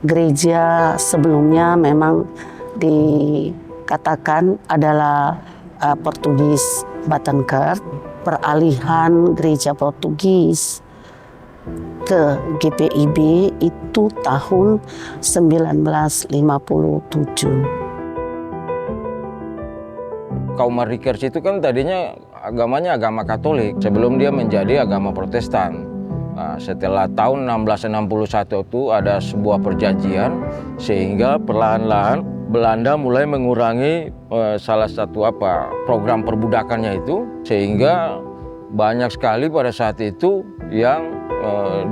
gereja sebelumnya memang dikatakan adalah Portugis Batankar. Peralihan gereja Portugis ke GPIB itu tahun 1957. Kaum Mardikers itu kan tadinya agamanya agama Katolik sebelum dia menjadi agama Protestan. Nah, setelah tahun 1661 itu ada sebuah perjanjian sehingga perlahan-lahan Belanda mulai mengurangi salah satu program perbudakannya itu, sehingga banyak sekali pada saat itu yang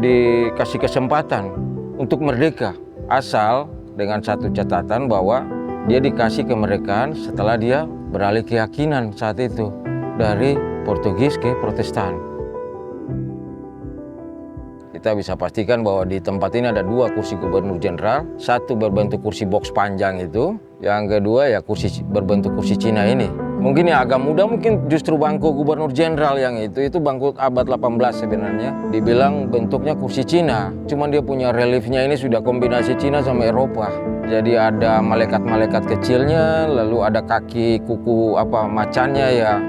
dikasih kesempatan untuk merdeka, asal dengan satu catatan bahwa dia dikasih kemerdekaan setelah dia beralih keyakinan saat itu dari Portugis ke Protestan. Kita bisa pastikan bahwa di tempat ini ada 2 kursi gubernur jenderal, satu berbentuk kursi box panjang itu, yang kedua ya berbentuk kursi Cina ini. Mungkin yang agak muda mungkin justru bangku gubernur jenderal yang itu bangku abad 18 sebenarnya. Dibilang bentuknya kursi Cina, cuman dia punya reliefnya ini sudah kombinasi Cina sama Eropa. Jadi ada malaikat-malaikat kecilnya, lalu ada kaki kuku macannya ya.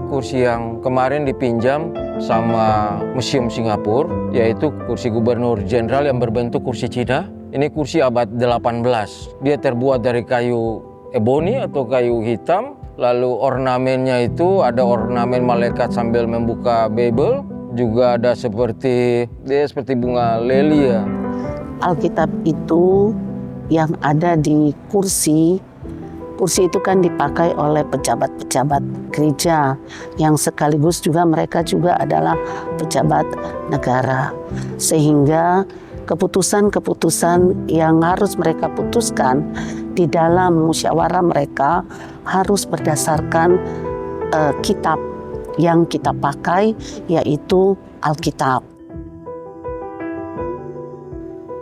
Kursi yang kemarin dipinjam sama Museum Singapura, yaitu kursi gubernur jenderal yang berbentuk kursi Cina. Ini kursi abad 18. Dia terbuat dari kayu eboni atau kayu hitam. Lalu ornamennya itu ada ornamen malaikat sambil membuka Bible. Juga ada seperti bunga lelia. Alkitab itu yang ada di kursi itu kan dipakai oleh pejabat-pejabat gereja yang sekaligus juga mereka juga adalah pejabat negara. Sehingga keputusan-keputusan yang harus mereka putuskan di dalam musyawarah mereka harus berdasarkan kitab yang kita pakai, yaitu Alkitab.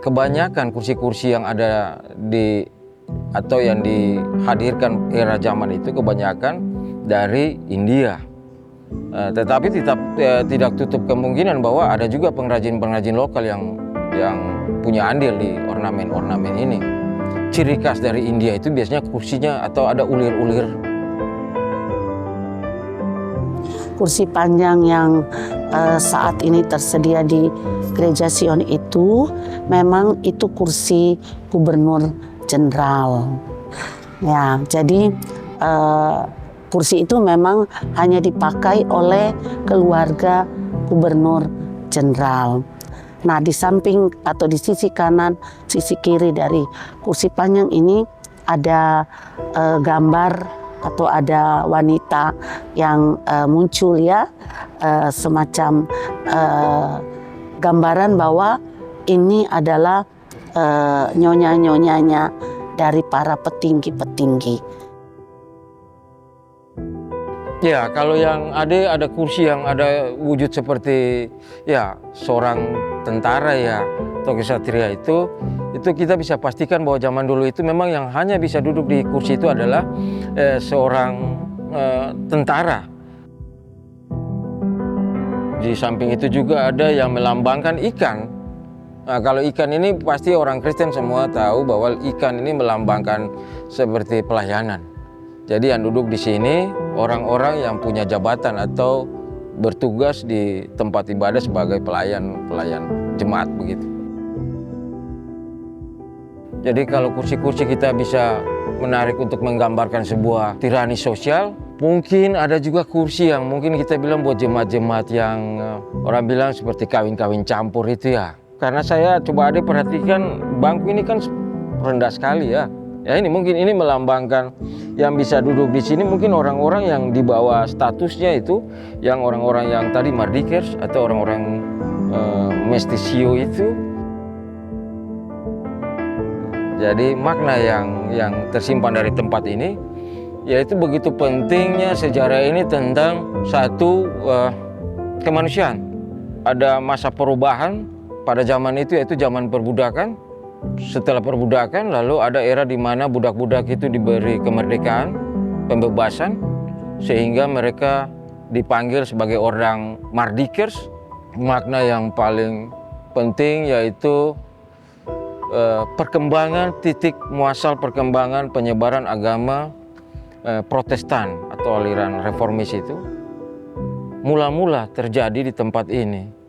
Kebanyakan kursi-kursi yang ada atau yang dihadirkan era zaman itu kebanyakan dari India. Tetapi tidak tutup kemungkinan bahwa ada juga pengrajin-pengrajin lokal yang punya andil di ornamen-ornamen ini. Ciri khas dari India itu biasanya kursinya atau ada ulir-ulir. Kursi panjang yang saat ini tersedia di Gereja Sion itu memang itu kursi gubernur jenderal. Ya, jadi kursi itu memang hanya dipakai oleh keluarga gubernur jenderal. Nah, di samping atau di sisi kanan, sisi kiri dari kursi panjang ini ada gambar atau ada wanita yang muncul ya, semacam gambaran bahwa ini adalah nyonya-nyonyanya dari para petinggi-petinggi. Ya, kalau yang ada kursi yang ada wujud seperti ya seorang tentara ya atau kesatria itu kita bisa pastikan bahwa zaman dulu itu memang yang hanya bisa duduk di kursi itu adalah seorang tentara. Di samping itu juga ada yang melambangkan ikan. Nah, kalau ikan ini pasti orang Kristen semua tahu bahwa ikan ini melambangkan seperti pelayanan. Jadi yang duduk di sini orang-orang yang punya jabatan atau bertugas di tempat ibadah sebagai pelayan jemaat begitu. Jadi kalau kursi-kursi kita bisa menarik untuk menggambarkan sebuah tirani sosial, mungkin ada juga kursi yang mungkin kita bilang buat jemaat-jemaat yang orang bilang seperti kawin-kawin campur itu ya. Karena saya coba perhatikan bangku ini kan rendah sekali ya. Ya ini mungkin ini melambangkan yang bisa duduk di sini mungkin orang-orang yang di bawah statusnya itu, yang orang-orang yang tadi Mardikers atau orang-orang Mestisio itu. Jadi makna yang tersimpan dari tempat ini yaitu begitu pentingnya sejarah ini tentang satu kemanusiaan. Ada masa perubahan pada zaman itu yaitu zaman perbudakan. Setelah perbudakan lalu ada era di mana budak-budak itu diberi kemerdekaan, pembebasan, sehingga mereka dipanggil sebagai orang Mardikers. Makna yang paling penting, yaitu perkembangan titik muasal perkembangan penyebaran agama Protestan atau aliran reformis itu mula-mula terjadi di tempat ini.